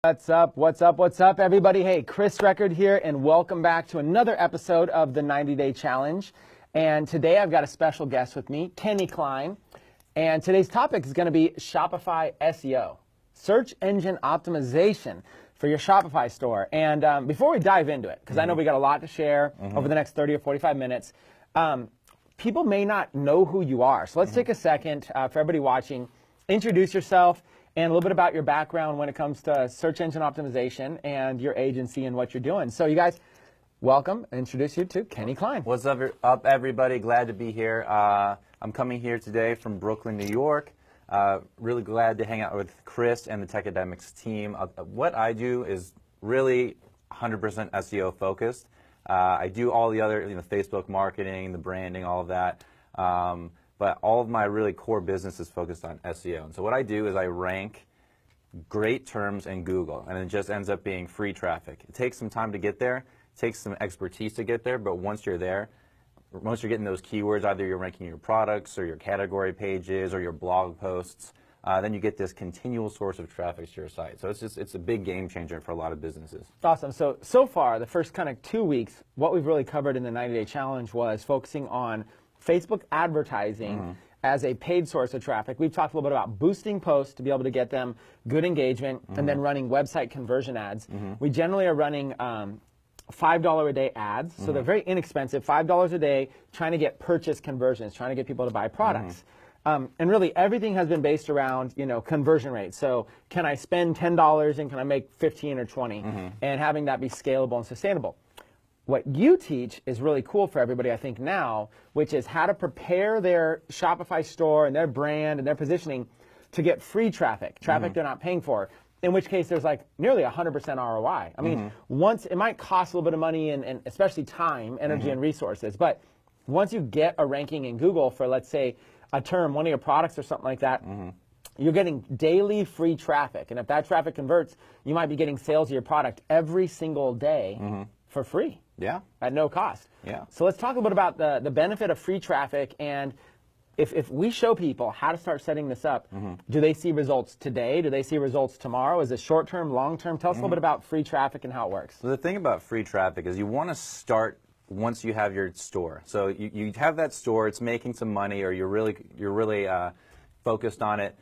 What's up? What's up? What's up, everybody? Hey, Chris Record here, and welcome back to another episode of the 90-Day Challenge. And today I've got a special guest with me, Kenny Klein. And today's topic is going to be Shopify SEO, search engine optimization for your Shopify store. And before we dive into it, because I know we got a lot to share over the next 30 or 45 minutes, people may not know who you are. So let's take a second for everybody watching, introduce yourself, and a little bit about your background when it comes to search engine optimization and your agency and what you're doing. So you guys, welcome. I introduce you to Kenny Klein. What's up, everybody? Glad to be here. I'm coming here today from Brooklyn, New York. Really glad to hang out with Chris and the Tech Academics team. What I do is really 100% SEO focused. I do all the other, Facebook marketing, the branding, all of that. But all of my really core business is focused on SEO. And so what I do is I rank great terms in Google, and it just ends up being free traffic. It takes some time to get there. It takes some expertise to get there, but once you're there, once you're getting those keywords, either you're ranking your products or your category pages or your blog posts, then you get this continual source of traffic to your site. So it's a big game changer for a lot of businesses. Awesome. So far, the first kind of 2 weeks, what we've really covered in the 90-Day Challenge was focusing on Facebook advertising as a paid source of traffic. We've talked a little bit about boosting posts to be able to get them good engagement, and then running website conversion ads. We generally are running $5 a day ads, so they're very inexpensive, $5 a day, trying to get purchase conversions, trying to get people to buy products. And really everything has been based around, conversion rate. So can I spend $10 and can I make 15 or 20? And having that be scalable and sustainable. What you teach is really cool for everybody, I think, now, which is how to prepare their Shopify store and their brand and their positioning to get free traffic, they're not paying for, in which case there's like nearly 100% ROI. I mean, once it might cost a little bit of money and especially time, energy, and resources, but once you get a ranking in Google for, let's say, a term, one of your products or something like that, you're getting daily free traffic. And if that traffic converts, you might be getting sales of your product every single day for free. Yeah. At no cost. Yeah. So let's talk a little bit about the benefit of free traffic, and if we show people how to start setting this up, do they see results today? Do they see results tomorrow? Is it short term, long term? Tell us a little bit about free traffic and how it works. So the thing about free traffic is you want to start once you have your store. So you have that store, it's making some money, or you're really focused on it.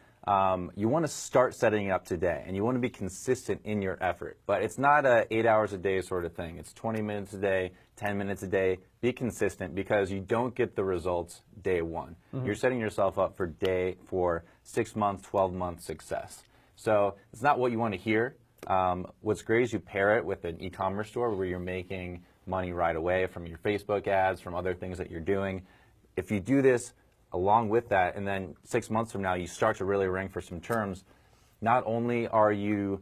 You want to start setting it up today, and you want to be consistent in your effort. But it's not a 8 hours a day sort of thing. It's 20 minutes a day, 10 minutes a day. Be consistent, because you don't get the results day one. You're setting yourself up for 6 months, 12 month success. So it's not what you want to hear. What's great is you pair it with an e-commerce store where you're making money right away from your Facebook ads, from other things that you're doing. If you do this along with that, and then 6 months from now you start to really rank for some terms, not only are your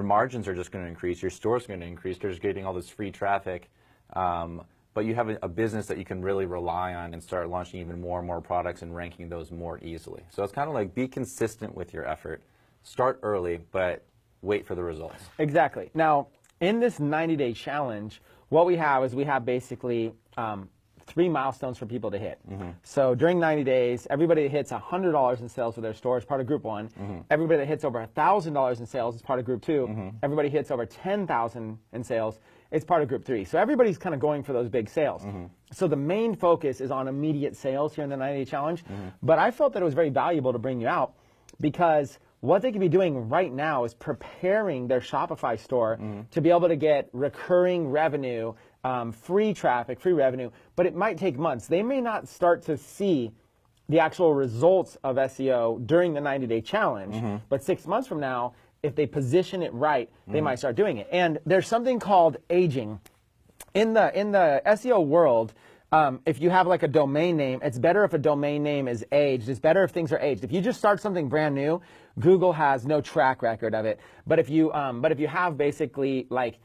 margins are just going to increase, your store's going to increase, you're just getting all this free traffic, but you have a business that you can really rely on and start launching even more and more products and ranking those more easily. So it's kind of like, be consistent with your effort, start early, but wait for the results. Exactly. Now, in this 90-day challenge, what we have is basically 3 milestones for people to hit. So during 90 days, everybody that hits $100 in sales with their store is part of Group 1. Everybody that hits over $1,000 in sales is part of Group 2. Everybody hits over $10,000 in sales is part of Group 3. So everybody's kind of going for those big sales. So the main focus is on immediate sales here in the 90-day challenge. But I felt that it was very valuable to bring you out, because what they could be doing right now is preparing their Shopify store to be able to get recurring revenue, free traffic, free revenue, but it might take months. They may not start to see the actual results of SEO during the 90-day challenge, but 6 months from now, if they position it right, they might start doing it. And there's something called aging. In the SEO world, if you have like a domain name, it's better if a domain name is aged. It's better if things are aged. If you just start something brand new, Google has no track record of it. But if you have basically like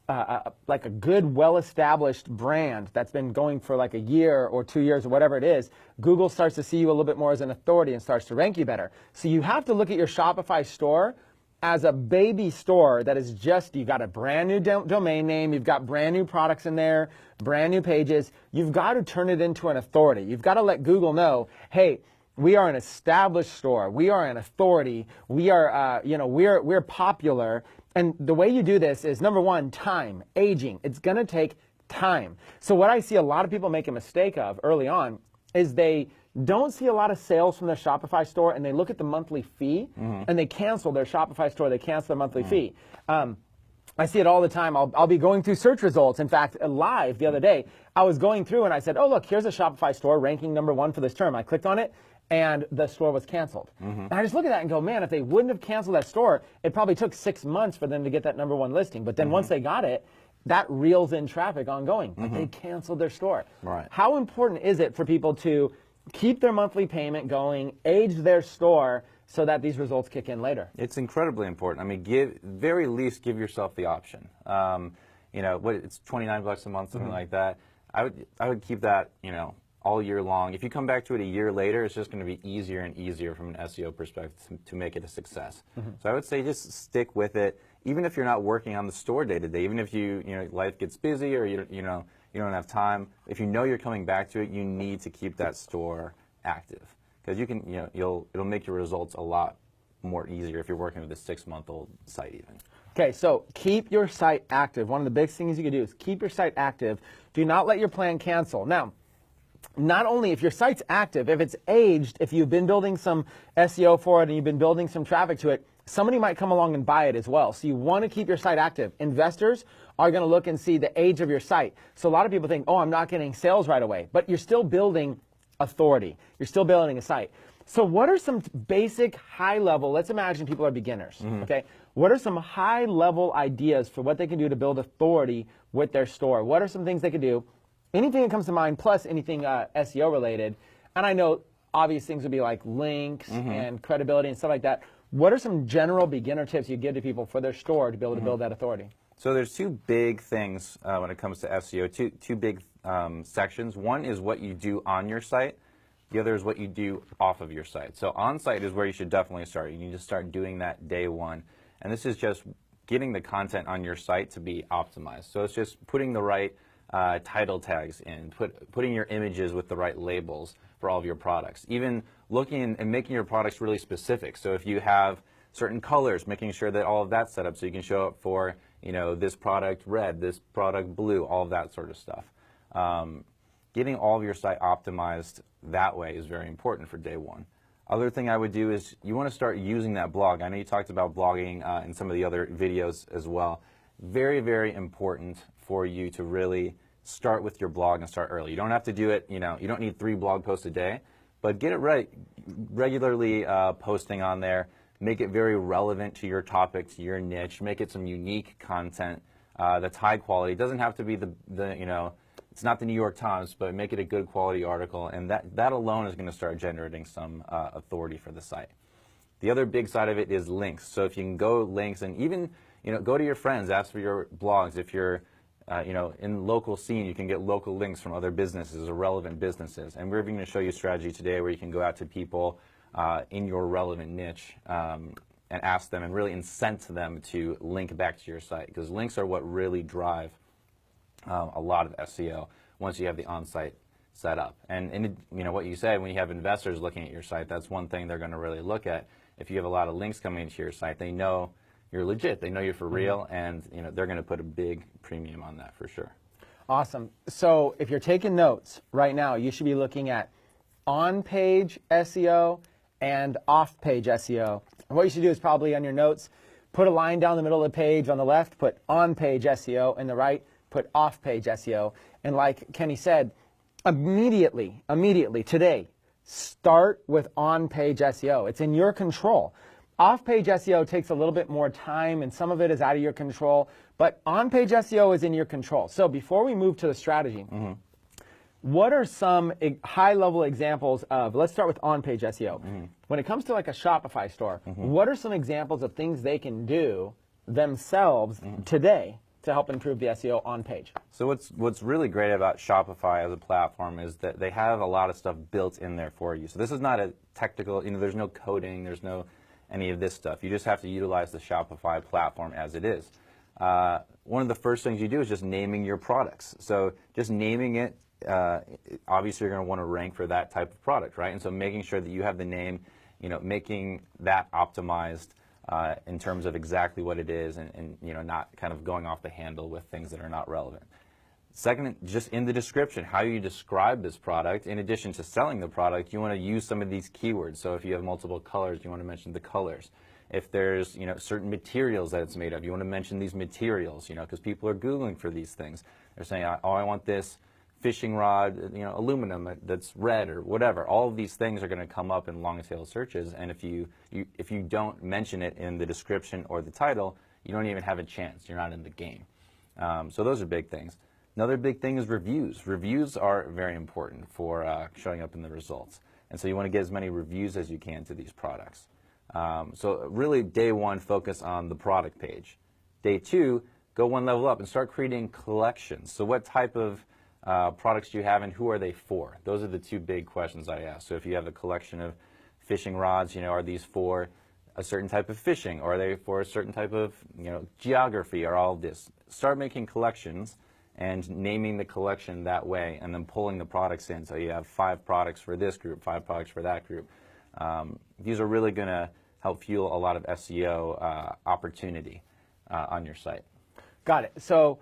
a good, well-established brand that's been going for like a year or 2 years or whatever it is, Google starts to see you a little bit more as an authority and starts to rank you better. So you have to look at your Shopify store as a baby store that is just, you've got a brand new domain name, you've got brand new products in there, brand new pages. You've got to turn it into an authority. You've got to let Google know, hey, We are an established store. We are an authority. We are, we're popular. And the way you do this is, number one, time, aging. It's going to take time. So what I see a lot of people make a mistake of early on is they don't see a lot of sales from their Shopify store, and they look at the monthly fee, and they cancel their Shopify store. They cancel their monthly fee. I see it all the time. I'll be going through search results. In fact, live the other day, I was going through and I said, oh, look, here's a Shopify store ranking #1 for this term. I clicked on it, and the store was canceled. And I just look at that and go, man, if they wouldn't have canceled that store, it probably took 6 months for them to get that #1 listing. But then once they got it, that reels in traffic ongoing. But they canceled their store. Right. How important is it for people to keep their monthly payment going, age their store, so that these results kick in later? It's incredibly important. I mean, very least give yourself the option. It's $29 a month, something like that. I would keep that, all year long. If you come back to it a year later, it's just going to be easier and easier from an SEO perspective to make it a success. So I would say just stick with it, even if you're not working on the store day to day. Even if life gets busy or you don't have time. If you know you're coming back to it, you need to keep that store active, because it'll make your results a lot more easier if you're working with a 6-month-old site even. Okay, so keep your site active. One of the biggest things you can do is keep your site active. Do not let your plan cancel. Now, not only if your site's active, if it's aged, if you've been building some SEO for it and you've been building some traffic to it, somebody might come along and buy it as well. So you want to keep your site active. Investors are going to look and see the age of your site. So a lot of people think, oh, I'm not getting sales right away, but you're still building authority. You're still building a site. So what are some basic high level, let's imagine people are beginners, okay? What are some high level ideas for what they can do to build authority with their store? What are some things they can do? Anything that comes to mind, plus anything SEO related. And I know obvious things would be like links and credibility and stuff like that. What are some general beginner tips you give to people for their store to be able to build that authority? So there's two big things when it comes to SEO, two big sections. One is what you do on your site. The other is what you do off of your site. So on site is where you should definitely start. You need to start doing that day one. And this is just getting the content on your site to be optimized. So it's just putting the right title tags in, putting your images with the right labels for all of your products. Even looking and making your products really specific. So if you have certain colors, making sure that all of that's set up so you can show up for, this product red, this product blue, all of that sort of stuff. Getting all of your site optimized that way is very important for day one. Other thing I would do is you want to start using that blog. I know you talked about blogging in some of the other videos as well. Very, very important for you to really start with your blog and start early. You don't have to do it, you don't need 3 blog posts a day, but get it right, regularly posting on there. Make it very relevant to your topic, to your niche. Make it some unique content that's high quality. It doesn't have to be it's not the New York Times, but make it a good quality article, and that alone is going to start generating some authority for the site. The other big side of it is links. So if you can go links and even go to your friends, ask for your blogs. If you're in local scene, you can get local links from other businesses or relevant businesses. And we're going to show you a strategy today where you can go out to people in your relevant niche and ask them and really incent them to link back to your site, because links are what really drive a lot of SEO once you have the on-site set up. And what you said, when you have investors looking at your site, that's one thing they're going to really look at. If you have a lot of links coming into your site, they know you're legit, they know you're for real, and they're going to put a big premium on that for sure. Awesome. So if you're taking notes right now, you should be looking at on-page SEO and off-page SEO. And what you should do is probably on your notes, put a line down the middle of the page on the left, put on-page SEO, and the right, put off-page SEO. And like Kenny said, immediately, today, start with on-page SEO. It's in your control. Off-page SEO takes a little bit more time, and some of it is out of your control, but on-page SEO is in your control. So before we move to the strategy, what are some high-level examples of, let's start with on-page SEO. When it comes to like a Shopify store, what are some examples of things they can do themselves today to help improve the SEO on page? So what's really great about Shopify as a platform is that they have a lot of stuff built in there for you. So this is not a technical, there's no coding, there's no any of this stuff. You just have to utilize the Shopify platform as it is. One of the first things you do is just naming your products. So just naming it obviously you're going to want to rank for that type of product, right? And so making sure that you have the name, making that optimized in terms of exactly what it is, and not kind of going off the handle with things that are not relevant. Second, just in the description, how you describe this product. In addition to selling the product, you want to use some of these keywords. So if you have multiple colors, you want to mention the colors. If there's certain materials that it's made of, you want to mention these materials, because people are Googling for these things. They're saying, oh, I want this fishing rod, aluminum that's red or whatever. All of these things are going to come up in long tail searches, and if you don't mention it in the description or the title, you don't even have a chance. You're not in the game. So those are big things. Another big thing is reviews. Reviews are very important for showing up in the results, and so you want to get as many reviews as you can to these products. So really, day one, focus on the product page. Day two, go one level up and start creating collections. So what type of products do you have, and who are they for? Those are the two big questions I ask. So if you have a collection of fishing rods, are these for a certain type of fishing, or are they for a certain type of geography, or all of this? Start making collections and naming the collection that way, and then pulling the products in. So you have 5 products for this group, 5 products for that group. These are really going to help fuel a lot of SEO opportunity on your site. Got it. So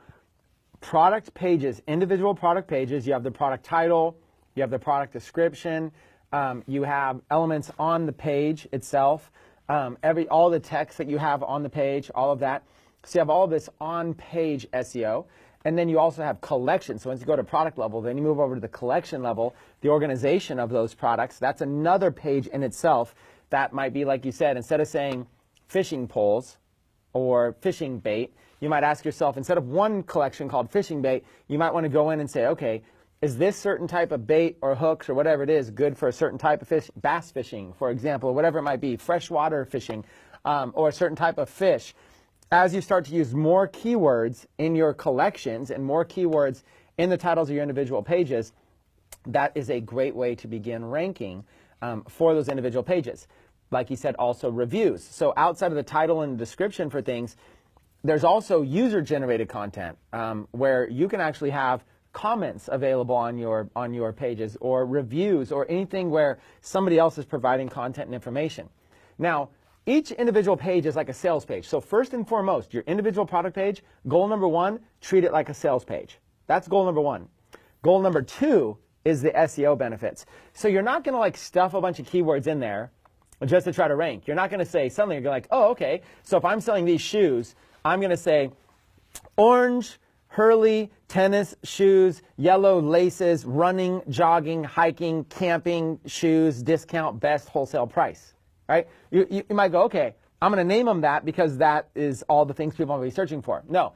product pages, individual product pages, you have the product title, you have the product description, you have elements on the page itself, all the text that you have on the page, all of that. So you have all this on-page SEO. And then you also have collection. So once you go to product level, then you move over to the collection level, the organization of those products. That's another page in itself. That might be, like you said, instead of saying fishing poles or fishing bait, you might ask yourself, instead of one collection called fishing bait, you might want to go in and say, okay, is this certain type of bait or hooks or whatever it is good for a certain type of fish, bass fishing, for example, or whatever it might be, freshwater fishing, or a certain type of fish. As you start to use more keywords in your collections and more keywords in the titles of your individual pages, that is a great way to begin ranking for those individual pages. Like you said, also reviews. So outside of the title and description for things, there's also user-generated content where you can actually have comments available on your pages, or reviews, or anything where somebody else is providing content and information. Now, each individual page is like a sales page. So first and foremost, your individual product page, goal number 1, treat it like a sales page. That's goal number 1. Goal number 2 is the SEO benefits. So you're not going to like stuff a bunch of keywords in there just to try to rank. You're not going to say suddenly, you're like, oh, okay, so if I'm selling these shoes, I'm going to say orange Hurley tennis shoes, yellow laces, running, jogging, hiking, camping shoes, discount, best wholesale price. Right? You might go, okay, I'm going to name them that because that is all the things people will be searching for. No.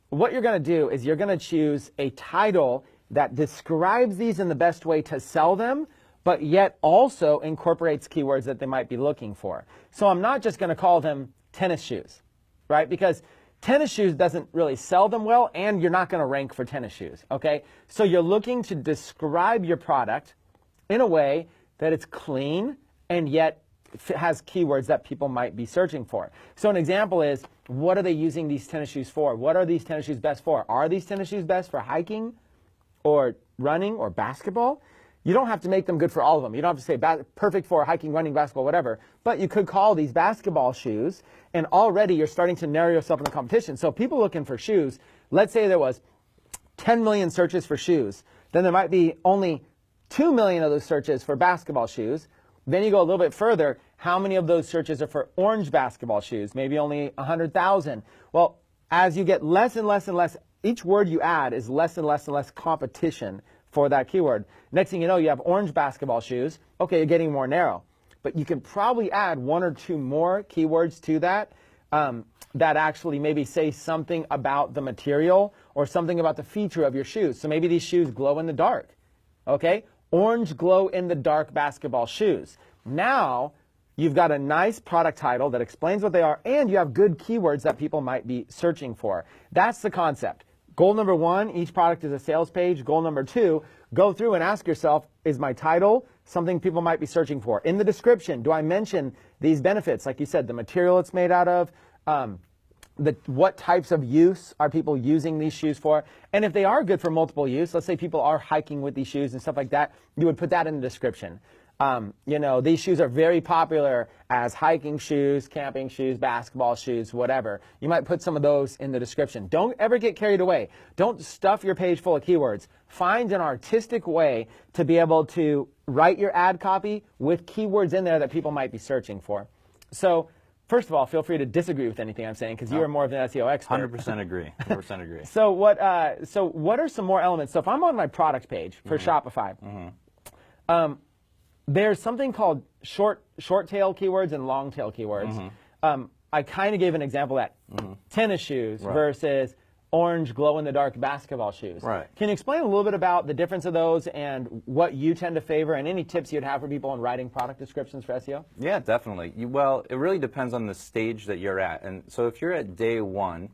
What you're going to do is you're going to choose a title that describes these in the best way to sell them, but yet also incorporates keywords that they might be looking for. So I'm not just going to call them tennis shoes, right? Because tennis shoes doesn't really sell them well, and you're not going to rank for tennis shoes, okay? So you're looking to describe your product in a way that it's clean and yet has keywords that people might be searching for. So an example is, what are they using these tennis shoes for? What are these tennis shoes best for? Are these tennis shoes best for hiking or running or basketball? You don't have to make them good for all of them. You don't have to say perfect for hiking, running, basketball, whatever. But you could call these basketball shoes, and already you're starting to narrow yourself in the competition. So people looking for shoes, let's say there was 10 million searches for shoes. Then there might be only 2 million of those searches for basketball shoes. Then you go a little bit further, how many of those searches are for orange basketball shoes? Maybe only 100,000. Well, as you get less and less and less, each word you add is less and less and less competition for that keyword. Next thing you know, you have orange basketball shoes. Okay, you're getting more narrow. But you can probably add 1 or 2 more keywords to that that actually maybe say something about the material or something about the feature of your shoes. So maybe these shoes glow in the dark. Okay? Orange glow in the dark basketball shoes. Now, you've got a nice product title that explains what they are, and you have good keywords that people might be searching for. That's the concept. Goal number 1, each product is a sales page. Goal number 2, go through and ask yourself, is my title something people might be searching for? In the description, do I mention these benefits? Like you said, the material it's made out of, what types of use are people using these shoes for, and if they are good for multiple use, let's say people are hiking with these shoes and stuff like that, you would put that in the description. You know, these shoes are very popular as hiking shoes, camping shoes, basketball shoes, whatever. You might put some of those in the description. Don't ever get carried away. Don't stuff your page full of keywords. Find an artistic way to be able to write your ad copy with keywords in there that people might be searching for. So, first of all, feel free to disagree with anything I'm saying because you are more of an SEO expert. 100% agree. 100% agree. So what are some more elements? So if I'm on my product page for Shopify, there's something called short tail keywords and long tail keywords. I kind of gave an example of that. Tennis shoes versus orange glow-in-the-dark basketball shoes. Right. Can you explain a little bit about the difference of those and what you tend to favor and any tips you'd have for people in writing product descriptions for SEO? Yeah, definitely. Well, it really depends on the stage that you're at. And so if you're at day one,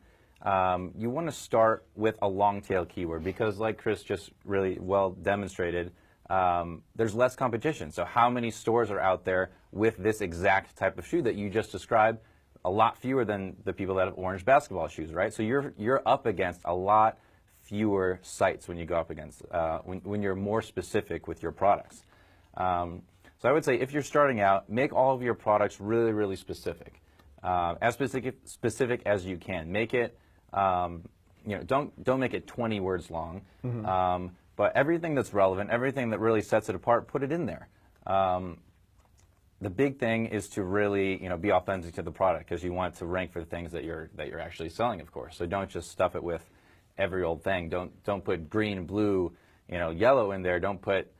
you want to start with a long tail keyword because like Chris just really well demonstrated, there's less competition. So how many stores are out there with this exact type of shoe that you just described? A lot fewer than the people that have orange basketball shoes, right? So you're up against a lot fewer sites when you go up against, when you're more specific with your products. So I would say if you're starting out, make all of your products really, really specific. As specific as you can. Make it, you know, don't make it 20 words long. But everything that's relevant, everything that really sets it apart, put it in there. The big thing is to really, you know, be authentic to the product because you want to rank for the things that you're actually selling, of course. So don't just stuff it with every old thing. Don't put green, blue, you know, yellow in there. Don't put,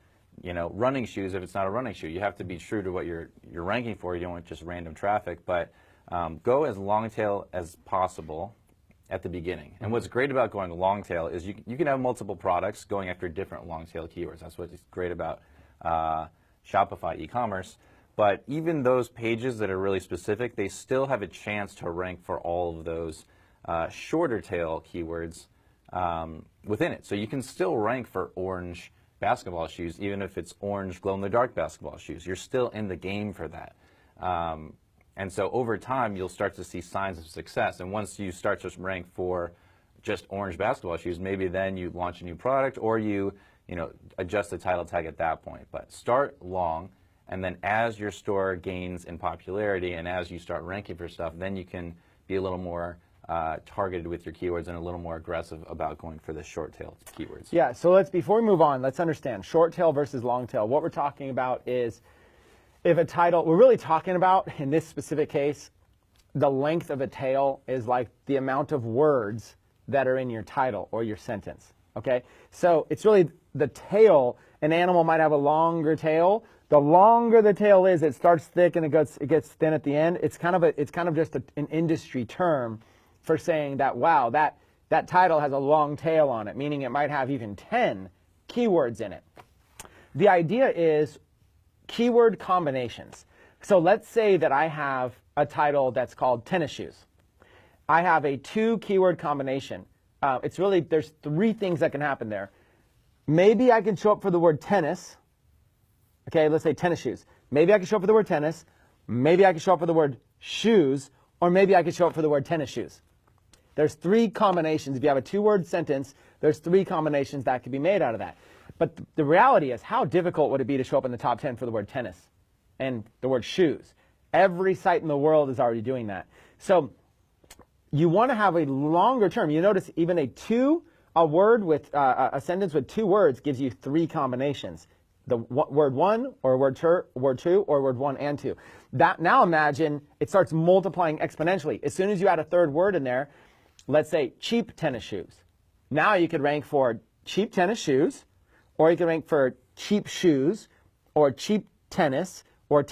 you know, running shoes if it's not a running shoe. You have to be true to what you're ranking for. You don't want just random traffic, but go as long tail as possible at the beginning. And what's great about going long tail is you can have multiple products going after different long tail keywords. That's what's great about Shopify e-commerce. But even those pages that are really specific, they still have a chance to rank for all of those shorter tail keywords within it. So you can still rank for orange basketball shoes, even if it's orange glow-in-the-dark basketball shoes. You're still in the game for that. And so over time, you'll start to see signs of success. And once you start to rank for just orange basketball shoes, maybe then you launch a new product or you know, adjust the title tag at that point. But start long. And then as your store gains in popularity and as you start ranking for stuff, then you can be a little more targeted with your keywords and a little more aggressive about going for the short tail keywords. Yeah, so before we move on, let's understand short tail versus long tail. What we're talking about is if a title, we're really talking about, in this specific case, the length of a tail is like the amount of words that are in your title or your sentence, okay? So it's really the tail. An animal might have a longer tail. The longer the tail is, it starts thick and it gets thin at the end. It's kind of just an industry term for saying that, wow, that title has a long tail on it, meaning it might have even 10 keywords in it. The idea is keyword combinations. So let's say that I have a title that's called tennis shoes. I have a 2 keyword combination. There's 3 things that can happen there. Maybe I can show up for the word tennis. Okay, let's say tennis shoes. Maybe I can show up for the word tennis. Maybe I can show up for the word shoes. Or maybe I can show up for the word tennis shoes. There's 3 combinations. If you have a 2-word sentence, there's 3 combinations that could be made out of that. But the reality is, how difficult would it be to show up in the top 10 for the word tennis and the word shoes? Every site in the world is already doing that. So you want to have a longer term. You notice even a word with a sentence with 2 words gives you 3 combinations. The word 1 or word 2 or word 1 and 2. Now imagine it starts multiplying exponentially. As soon as you add a 3rd word in there, let's say cheap tennis shoes. Now you could rank for cheap tennis shoes, or you could rank for cheap shoes, or cheap tennis, or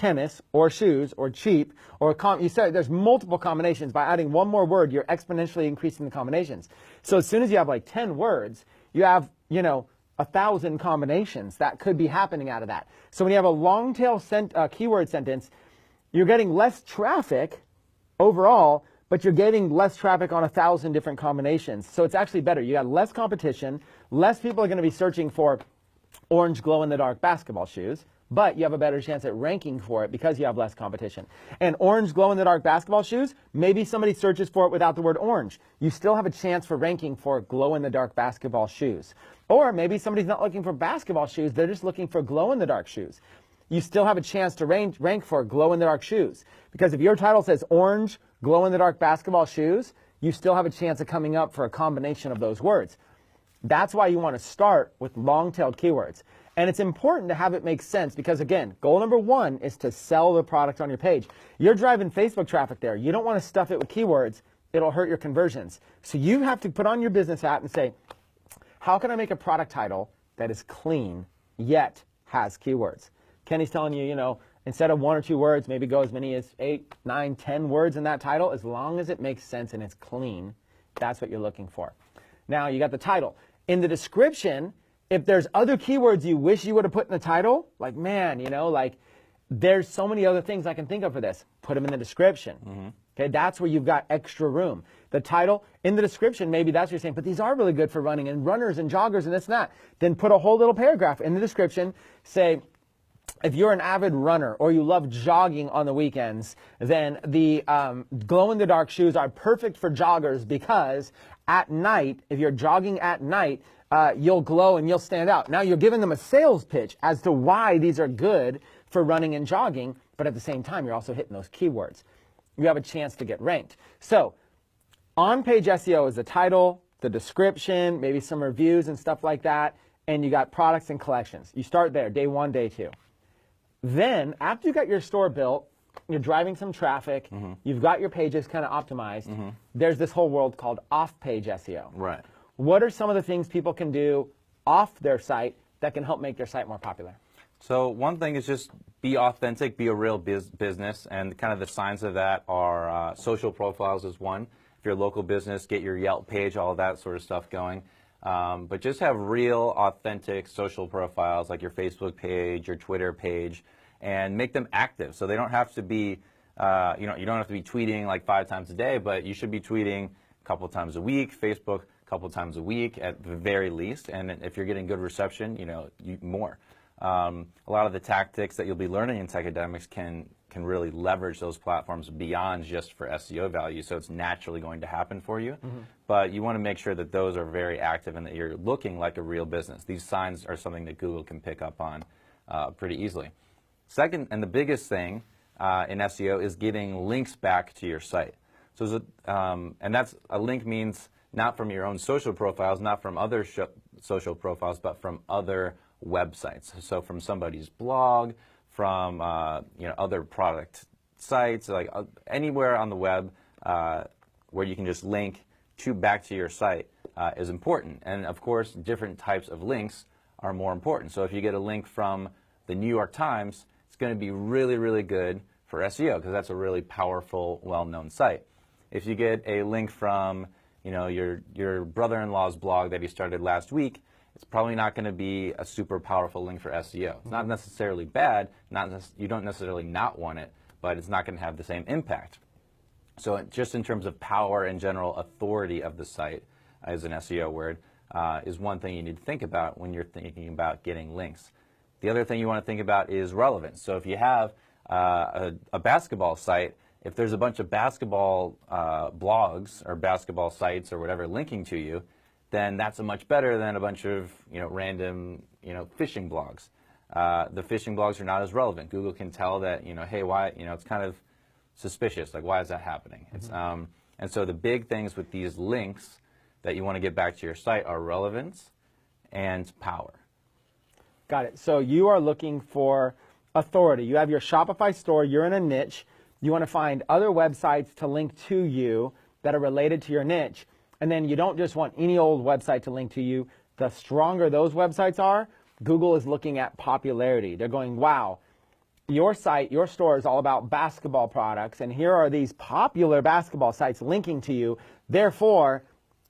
shoes, or cheap, or you said there's multiple combinations. By adding 1 more word, you're exponentially increasing the combinations. So as soon as you have like 10 words, you have, you know, 1,000 combinations that could be happening out of that. So when you have a long tail keyword sentence, you're getting less traffic overall, but you're getting less traffic on 1,000 different combinations. So it's actually better. You got less competition. Less people are going to be searching for orange glow-in-the-dark basketball shoes, but you have a better chance at ranking for it because you have less competition. And orange glow-in-the-dark basketball shoes, maybe somebody searches for it without the word orange. You still have a chance for ranking for glow-in-the-dark basketball shoes. Or maybe somebody's not looking for basketball shoes, they're just looking for glow-in-the-dark shoes. You still have a chance to rank for glow-in-the-dark shoes. Because if your title says orange, glow-in-the-dark basketball shoes, you still have a chance of coming up for a combination of those words. That's why you want to start with long-tailed keywords. And it's important to have it make sense because, again, goal number one is to sell the product on your page. You're driving Facebook traffic there. You don't want to stuff it with keywords. It'll hurt your conversions. So you have to put on your business hat and say, how can I make a product title that is clean yet has keywords? Kenny's telling you, you know, instead of 1 or 2 words, maybe go as many as 8, 9, 10 words in that title. As long as it makes sense and it's clean, that's what you're looking for. Now, you got the title. In the description, if there's other keywords you wish you would have put in the title, like, man, you know, like, there's so many other things I can think of for this. Put them in the description. Okay, that's where you've got extra room. The title, in the description, maybe that's what you're saying, but these are really good for running and runners and joggers and this and that. Then put a whole little paragraph in the description. Say, if you're an avid runner or you love jogging on the weekends, then the glow-in-the-dark shoes are perfect for joggers because at night, if you're jogging at night, you'll glow and you'll stand out. Now you're giving them a sales pitch as to why these are good for running and jogging, but at the same time, you're also hitting those keywords. You have a chance to get ranked. So on-page SEO is the title, the description, maybe some reviews and stuff like that, and you got products and collections. You start there, day 1, day 2. Then, after you got your store built, you're driving some traffic, you've got your pages kind of optimized, there's this whole world called off-page SEO. Right. What are some of the things people can do off their site that can help make their site more popular? So one thing is just be authentic, be a real business, and kind of the signs of that are social profiles is one. If you're a local business, get your Yelp page, all of that sort of stuff going. But just have real, authentic social profiles like your Facebook page, your Twitter page, and make them active. So they don't have to be, you don't have to be tweeting like 5 times a day, but you should be tweeting a couple times a week, Facebook a couple times a week at the very least. And if you're getting good reception, more. A lot of the tactics that you'll be learning in Techademics can really leverage those platforms beyond just for SEO value, so it's naturally going to happen for you. But you want to make sure that those are very active and that you're looking like a real business. These signs are something that Google can pick up on pretty easily. Second, and the biggest thing in SEO is getting links back to your site. So, and that's a link means not from your own social profiles, not from other social profiles, but from other websites. So from somebody's blog, from other product sites, like anywhere on the web where you can just link back to your site is important. And of course, different types of links are more important. So if you get a link from the New York Times, it's going to be really, really good for SEO because that's a really powerful, well-known site. If you get a link from your brother-in-law's blog that he started last week, it's probably not going to be a super powerful link for SEO. It's not necessarily bad, you don't necessarily not want it, but it's not going to have the same impact. So just in terms of power and general authority of the site, as an SEO word, is one thing you need to think about when you're thinking about getting links. The other thing you want to think about is relevance. So if you have a basketball site, if there's a bunch of basketball blogs or basketball sites or whatever linking to you, then that's much better than a bunch of random fishing blogs. The fishing blogs are not as relevant. Google can tell that hey, why it's kind of suspicious. Like, why is that happening? It's and so the big things with these links that you want to get back to your site are relevance and power. Got it. So you are looking for authority. You have your Shopify store. You're in a niche. You want to find other websites to link to you that are related to your niche. And then you don't just want any old website to link to you. The stronger those websites are, Google is looking at popularity. They're going, wow, your site, your store is all about basketball products, and here are these popular basketball sites linking to you. Therefore,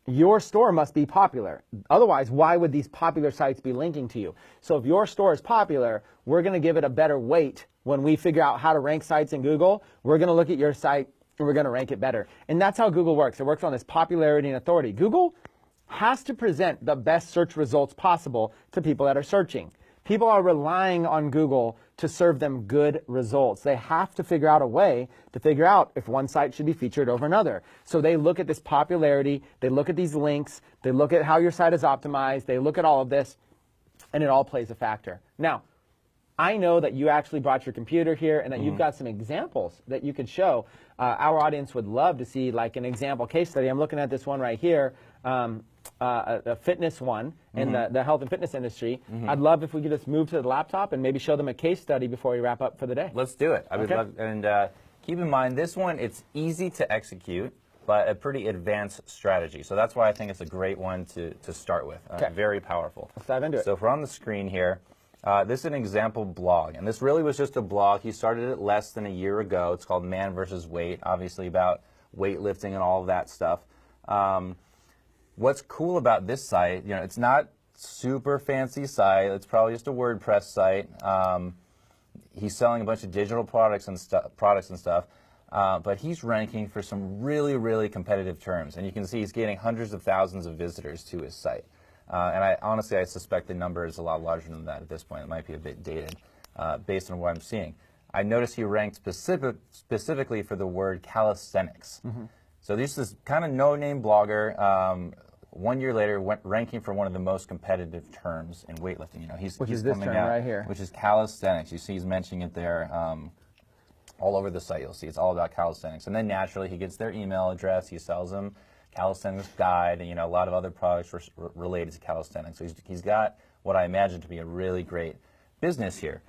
your store must be popular. Otherwise, why would these popular sites be linking to you? So if your store is popular, we're going to give it a better weight when we figure out how to rank sites in Google. We're going to look at your site and we're going to rank it better. And that's how Google works. It works on this popularity and authority. Google has to present the best search results possible to people that are searching. People are relying on Google to serve them good results. They have to figure out a way to figure out if one site should be featured over another. So they look at this popularity, they look at these links, they look at how your site is optimized, they look at all of this, and it all plays a factor. Now, I know that you actually brought your computer here and that you've got some examples that you could show. Our audience would love to see like an example case study. I'm looking at this one right here, a fitness one in the health and fitness industry. I'd love if we could just move to the laptop and maybe show them a case study before we wrap up for the day. Let's do it. I would Okay. love, and keep in mind, this one, it's easy to execute, but a pretty advanced strategy. So that's why I think it's a great one to start with. Okay. Very powerful. Let's dive into it. So if we're on the screen here, this is an example blog, and this really was just a blog. He started it less than a year ago. It's called Man vs. Weight, obviously about weightlifting and all of that stuff. What's cool about this site, it's not super fancy site. It's probably just a WordPress site. He's selling a bunch of digital products and stuff, but he's ranking for some really, really competitive terms, and you can see he's getting hundreds of thousands of visitors to his site. And I suspect the number is a lot larger than that at this point. It might be a bit dated based on what I'm seeing. I noticed he ranked specifically for the word calisthenics. So this is kind of no-name blogger. 1 year later, ranking for one of the most competitive terms in weightlifting. He's Which is this coming term out, right here. which is calisthenics. You see he's mentioning it there. All over the site, you'll see it's all about calisthenics. And then naturally, he gets their email address. He sells them calisthenics guide, and a lot of other products related to calisthenics. So he's got what I imagine to be a really great business here.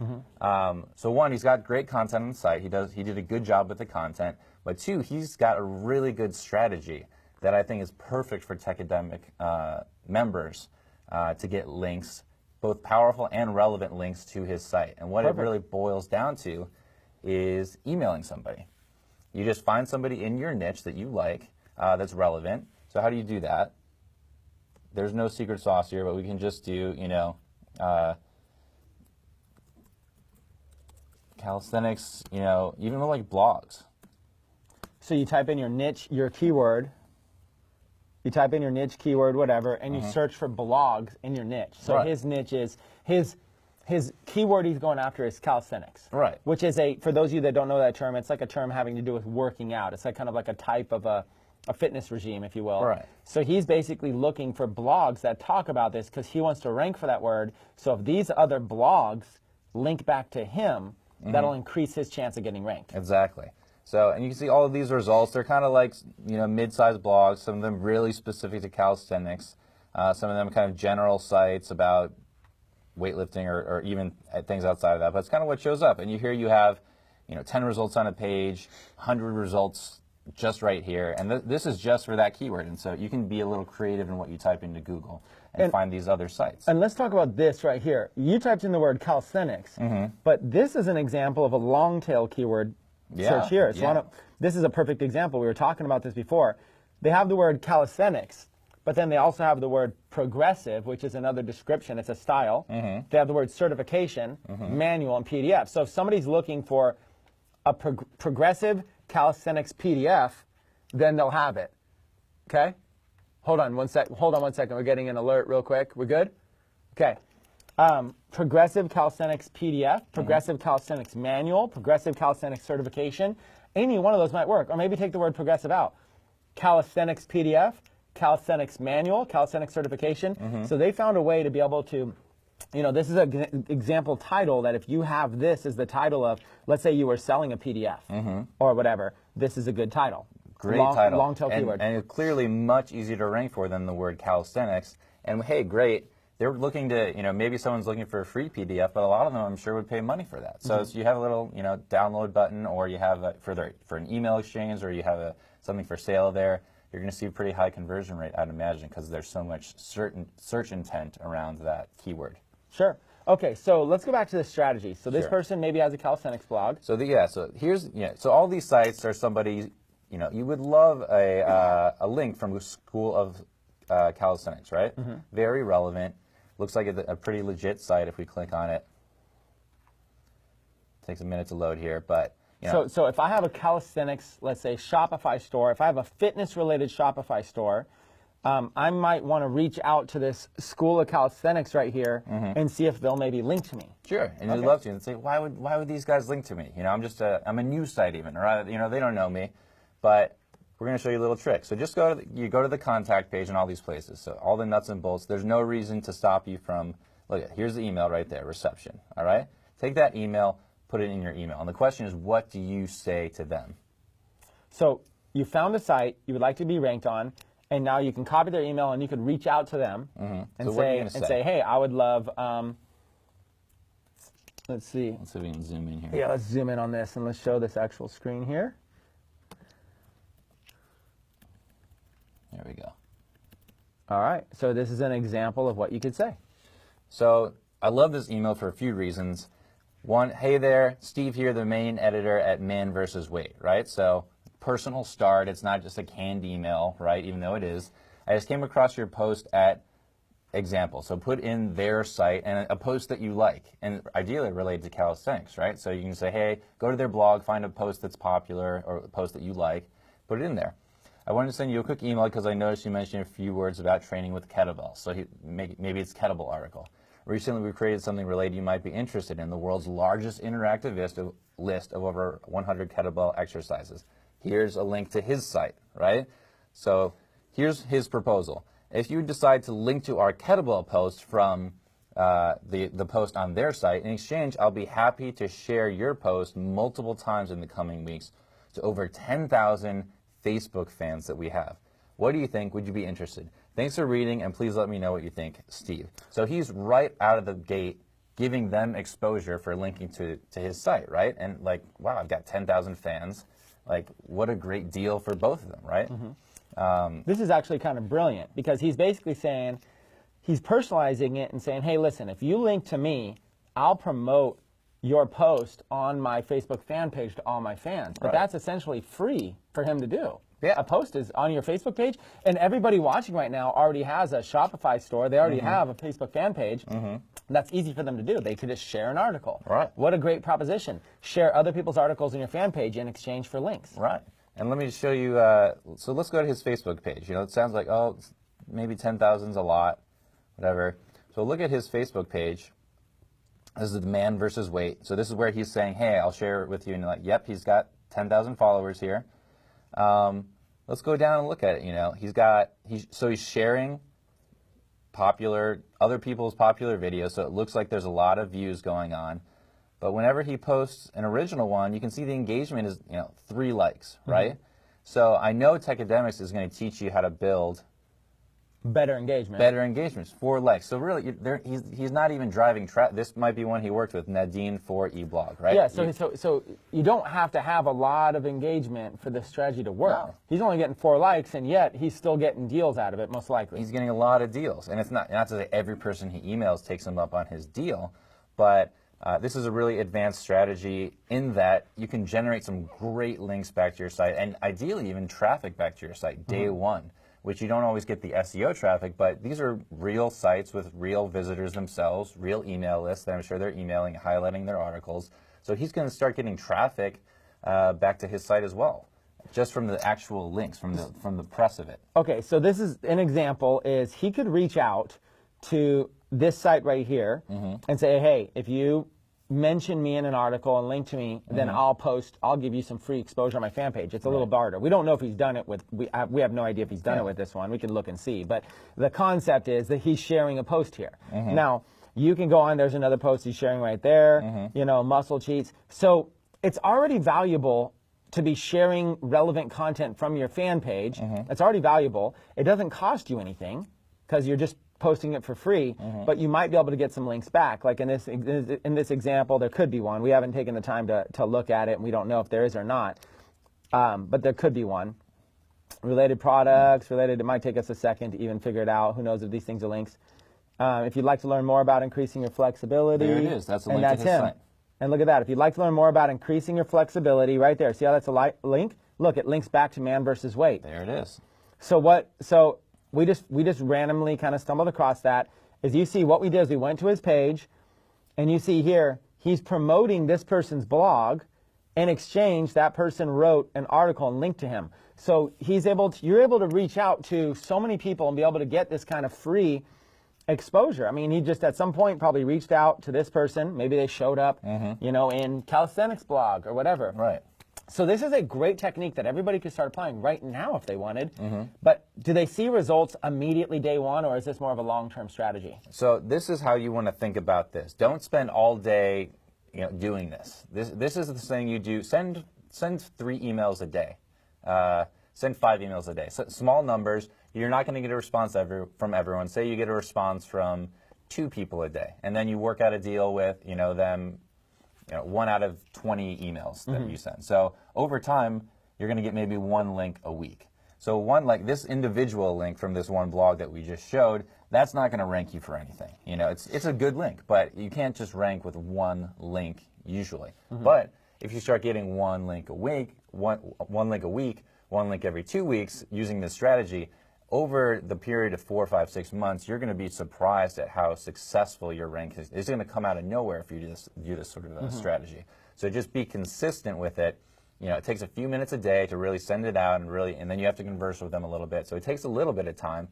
So one, he's got great content on the site. He did a good job with the content. But two, he's got a really good strategy that I think is perfect for Techademic members to get links, both powerful and relevant links to his site. And what it really boils down to is emailing somebody. You just find somebody in your niche that you like, that's relevant. So how do you do that? There's no secret sauce here, but we can just do, calisthenics, even like blogs. So you type in your niche, your keyword, you type in your niche keyword, whatever, and you search for blogs in your niche. So his niche is, his keyword he's going after is calisthenics. Right. Which is for those of you that don't know that term, it's like a term having to do with working out. It's like kind of like a type of a fitness regime, if you will. Right. So he's basically looking for blogs that talk about this because he wants to rank for that word. So if these other blogs link back to him, that'll increase his chance of getting ranked. Exactly. So, and you can see all of these results. They're kind of like, mid-sized blogs, some of them really specific to calisthenics, some of them kind of general sites about weightlifting or even things outside of that. But it's kind of what shows up. And you have, 10 results on a page, 100 results just right here. And this is just for that keyword. And so you can be a little creative in what you type into Google and find these other sites. And let's talk about this right here. You typed in the word calisthenics, but this is an example of a long tail keyword search here. This is a perfect example. We were talking about this before. They have the word calisthenics, but then they also have the word progressive, which is another description. It's a style. They have the word certification, manual, and PDF. So if somebody's looking for a progressive calisthenics PDF, then they'll have it. Okay? Hold on one second. We're getting an alert real quick. We're good? Okay. Progressive calisthenics PDF, progressive calisthenics manual, progressive calisthenics certification. Any one of those might work. Or maybe take the word progressive out. Calisthenics PDF, calisthenics manual, calisthenics certification. So they found a way to be able to, this is an example title that if you have this as the title of, let's say you were selling a PDF or whatever, this is a good title. Great title. Long tail keyword. And it's clearly much easier to rank for than the word calisthenics. And hey, great. They're looking to, maybe someone's looking for a free PDF, but a lot of them, I'm sure, would pay money for that. So, you have a little, download button, or you have for an email exchange, or you have something for sale there. You're going to see a pretty high conversion rate, I'd imagine, because there's so much search intent around that keyword. Sure. Okay, so let's go back to the strategy. So this person maybe has a calisthenics blog. So so all these sites are somebody, you would love a link from a school of calisthenics, right? Very relevant. Looks like a pretty legit site if we click on it. Takes a minute to load here, but So if I have a calisthenics, let's say Shopify store, if I have a fitness-related Shopify store, I might want to reach out to this School of Calisthenics right here and see if they'll maybe link to me. Sure, and you'd love to, and say, why would these guys link to me? You know, I'm a news site even, or you know, they don't know me, but we're going to show you a little trick. So just go to the contact page in all these places. So all the nuts and bolts. There's no reason to stop you from. Look, here's the email right there, reception. All right, take that email, put it in your email, and the question is, what do you say to them? So you found a site you would like to be ranked on. And now you can copy their email and you could reach out to them and say, hey, I would love, let's see. Let's see if we can zoom in here. Yeah, let's zoom in on this and let's show this actual screen here. There we go. All right, so this is an example of what you could say. So I love this email for a few reasons. One, hey there, Steve here, the main editor at Man vs. Weight, right? So personal start. It's not just a canned email, right? Even though it is. I just came across your post at example. So put in their site and a post that you like, and ideally related to calisthenics, right? So you can say, hey, go to their blog, find a post that's popular or a post that you like, put it in there. I wanted to send you a quick email because I noticed you mentioned a few words about training with kettlebells. So maybe it's kettlebell article. Recently, we created something related you might be interested in, the world's largest interactive list of over 100 kettlebell exercises. Here's a link to his site, right? So here's his proposal. If you decide to link to our kettlebell post from the post on their site, in exchange, I'll be happy to share your post multiple times in the coming weeks to over 10,000 Facebook fans that we have. What do you think? Would you be interested? Thanks for reading, and please let me know what you think, Steve. So he's right out of the gate giving them exposure for linking to his site, right? And like, wow, I've got 10,000 fans. Like, what a great deal for both of them, right? This is actually kind of brilliant because he's basically saying, he's personalizing it and saying, hey, listen, if you link to me, I'll promote your post on my Facebook fan page to all my fans. But that's essentially free for him to do. Yeah. A post is on your Facebook page, and everybody watching right now already has a Shopify store. They already have a Facebook fan page. That's easy for them to do. They could just share an article. Right. What a great proposition. Share other people's articles in your fan page in exchange for links. Right. And let me show you, so let's go to his Facebook page. You know, it sounds like, oh, maybe 10,000 is a lot, whatever. So look at his Facebook page. This is the Man vs. Weight. So this is where he's saying, hey, I'll share it with you. And you're like, yep, he's got 10,000 followers here. Let's go down and look at it. You know, he's sharing other people's popular videos, so it looks like there's a lot of views going on. But whenever he posts an original one, you can see the engagement is 3 likes, right? So I know Techademics is going to teach you how to build Better engagement. Better engagements, 4 likes. So really, he's not even driving traffic. This might be one he worked with, Nadine for eBlog, right? Yeah, so you don't have to have a lot of engagement for this strategy to work. No. He's only getting 4 likes, and yet he's still getting deals out of it, most likely. He's getting a lot of deals. And it's not to say every person he emails takes him up on his deal, but this is a really advanced strategy in that you can generate some great links back to your site, and ideally even traffic back to your site day one, which you don't always get the SEO traffic, but these are real sites with real visitors themselves, real email lists that I'm sure they're emailing, highlighting their articles. So he's going to start getting traffic back to his site as well, just from the actual links, from the press of it. Okay, so this is an example, is he could reach out to this site right here and say, hey, if you mention me in an article and link to me, then I'll give you some free exposure on my fan page. It's a little barter. We don't know if he's done it with, we have no idea if he's done it with this one. We can look and see. But the concept is that he's sharing a post here. Now, you can go on, there's another post he's sharing right there, muscle cheats. So it's already valuable to be sharing relevant content from your fan page. It's already valuable. It doesn't cost you anything because you're just posting it for free, but you might be able to get some links back. Like in this example, there could be one. We haven't taken the time to look at it, and we don't know if there is or not, but there could be one. Related products, it might take us a second to even figure it out. Who knows if these things are links. If you'd like to learn more about increasing your flexibility. There it is. That's a link to his site. And look at that. If you'd like to learn more about increasing your flexibility, right there. See how that's a link? Look, it links back to Man vs. Weight. There it is. So we just randomly kind of stumbled across that. As you see, what we did is we went to his page, and you see here, he's promoting this person's blog, In exchange, that person wrote an article and linked to him. So you're able to reach out to so many people and be able to get this kind of free exposure. I mean, he just at some point probably reached out to this person. Maybe they showed up, in calisthenics blog or whatever. Right. So this is a great technique that everybody could start applying right now if they wanted. But do they see results immediately day one, or is this more of a long-term strategy? So this is how you want to think about this. Don't spend all day, doing this. This is the thing you do. Send 3 emails a day. Send 5 emails a day. So small numbers. You're not going to get a response from everyone. Say you get a response from 2 people a day, and then you work out a deal with them. 1 out of 20 emails that you send. So over time, you're going to get maybe 1 link a week. So this individual link from this one blog that we just showed, that's not going to rank you for anything. It's a good link, but you can't just rank with 1 link usually. But if you start getting 1 link a week, one link a week, 1 link every 2 weeks using this strategy, over the period of 4, 5, 6 months, you're going to be surprised at how successful your rank is. It's going to come out of nowhere if you do this sort of strategy. So just be consistent with it. It takes a few minutes a day to really send it out, and then you have to converse with them a little bit. So it takes a little bit of time,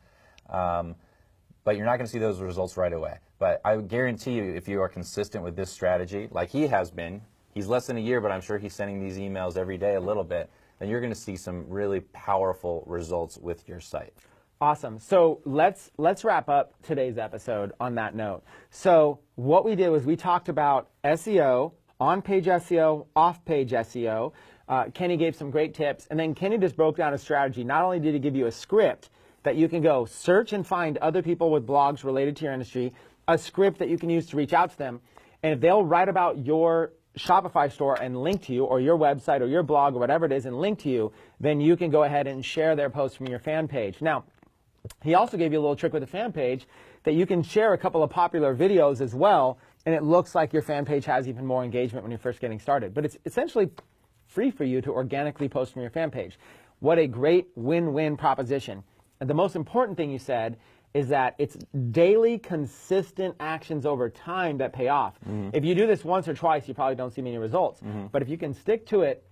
but you're not going to see those results right away. But I guarantee you, if you are consistent with this strategy, like he has been, he's less than a year, but I'm sure he's sending these emails every day a little bit, then you're going to see some really powerful results with your site. Awesome. So let's wrap up today's episode on that note. So what we did was we talked about SEO, on-page SEO, off-page SEO. Kenny gave some great tips, and then Kenny just broke down a strategy. Not only did he give you a script that you can go search and find other people with blogs related to your industry, a script that you can use to reach out to them, and if they'll write about your Shopify store and link to you, or your website or your blog or whatever it is and link to you, then you can go ahead and share their post from your fan page. Now, he also gave you a little trick with the fan page that you can share a couple of popular videos as well, and it looks like your fan page has even more engagement when you're first getting started. But it's essentially free for you to organically post from your fan page. What a great win-win proposition. And the most important thing you said is that it's daily, consistent actions over time that pay off. If you do this once or twice, you probably don't see many results. But if you can stick to it,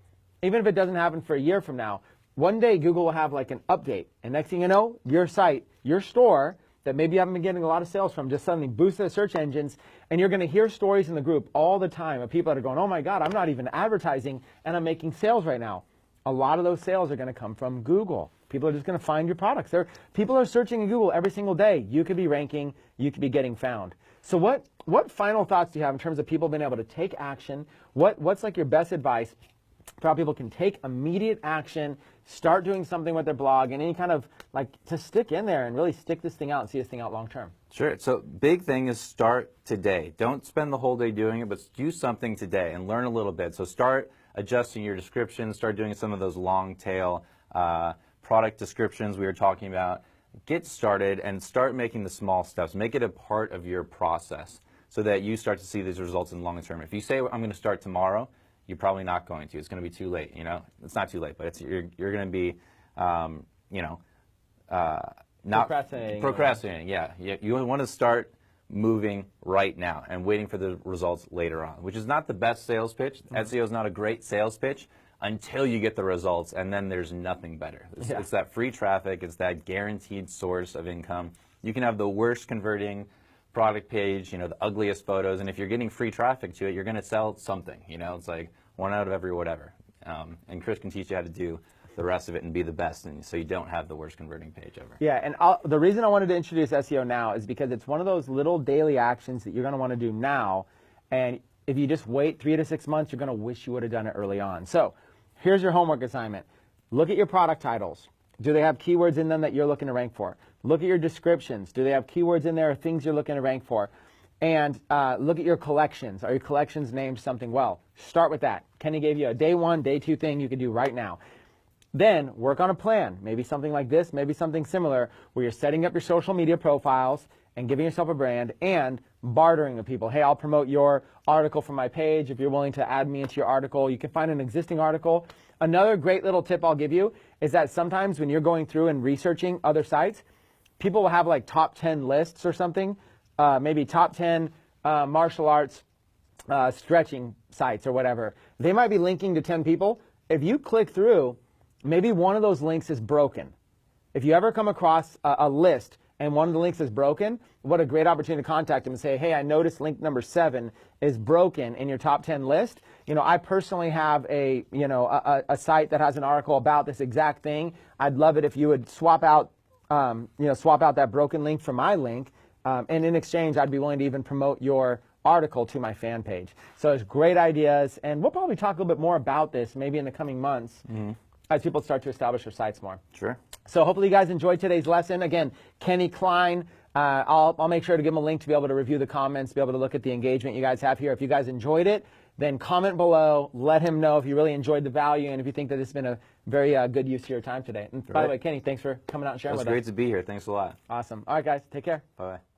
even if it doesn't happen for a year from now, one day Google will have like an update. And next thing you know, your site, your store, that maybe you haven't been getting a lot of sales from, just suddenly boosts their search engines. And you're going to hear stories in the group all the time of people that are going, oh my God, I'm not even advertising and I'm making sales right now. A lot of those sales are going to come from Google. People are just going to find your products. People are searching in Google every single day. You could be ranking. You could be getting found. So what final thoughts do you have in terms of people being able to take action? What's like your best advice for how people can take immediate action, start doing something with their blog, and any kind of like to stick in there and really stick this thing out and see this thing out long term? Sure. So big thing is start today. Don't spend the whole day doing it, but do something today and learn a little bit. So start adjusting your description, start doing some of those long tail product descriptions we were talking about. Get started and start making the small steps. Make it a part of your process so that you start to see these results in the long term. If you say, I'm going to start tomorrow, you're probably not going to. It's going to be too late. It's not too late, but you're going to be, not procrastinating. Yeah. You want to start moving right now and waiting for the results later on, which is not the best sales pitch. SEO is not a great sales pitch until you get the results, and then there's nothing better. It's that free traffic. It's that guaranteed source of income. You can have the worst converting product page, the ugliest photos, and if you're getting free traffic to it, you're going to sell something. It's like 1 out of every whatever. And Chris can teach you how to do the rest of it and be the best, and so you don't have the worst converting page ever. Yeah, and the reason I wanted to introduce SEO now is because it's one of those little daily actions that you're going to want to do now, and if you just wait 3 to 6 months, you're going to wish you would have done it early on. So here's your homework assignment. Look at your product titles. Do they have keywords in them that you're looking to rank for? Look at your descriptions. Do they have keywords in there or things you're looking to rank for? And look at your collections. Are your collections named something well? Start with that. Kenny gave you a day 1, day 2 thing you can do right now. Then work on a plan, maybe something like this, maybe something similar, where you're setting up your social media profiles and giving yourself a brand and bartering with people. Hey, I'll promote your article from my page if you're willing to add me into your article. You can find an existing article. Another great little tip I'll give you is that sometimes when you're going through and researching other sites, people will have like top 10 lists or something, maybe top 10 martial arts stretching sites or whatever. They might be linking to 10 people. If you click through, maybe one of those links is broken. If you ever come across a list and one of the links is broken, what a great opportunity to contact them and say, hey, I noticed link number 7 is broken in your top 10 list. You know, I personally have a site that has an article about this exact thing. I'd love it if you would swap out that broken link for my link. And in exchange, I'd be willing to even promote your article to my fan page. So it's great ideas. And we'll probably talk a little bit more about this maybe in the coming months as people start to establish their sites more. Sure. So hopefully you guys enjoyed today's lesson. Again, Kenny Klein, I'll make sure to give him a link to be able to review the comments, be able to look at the engagement you guys have here. If you guys enjoyed it, then comment below, let him know if you really enjoyed the value and if you think that it's been a very good use of your time today. And by the way, Kenny, thanks for coming out and sharing with us. It's great to be here. Thanks a lot. Awesome. All right, guys, take care. Bye-bye.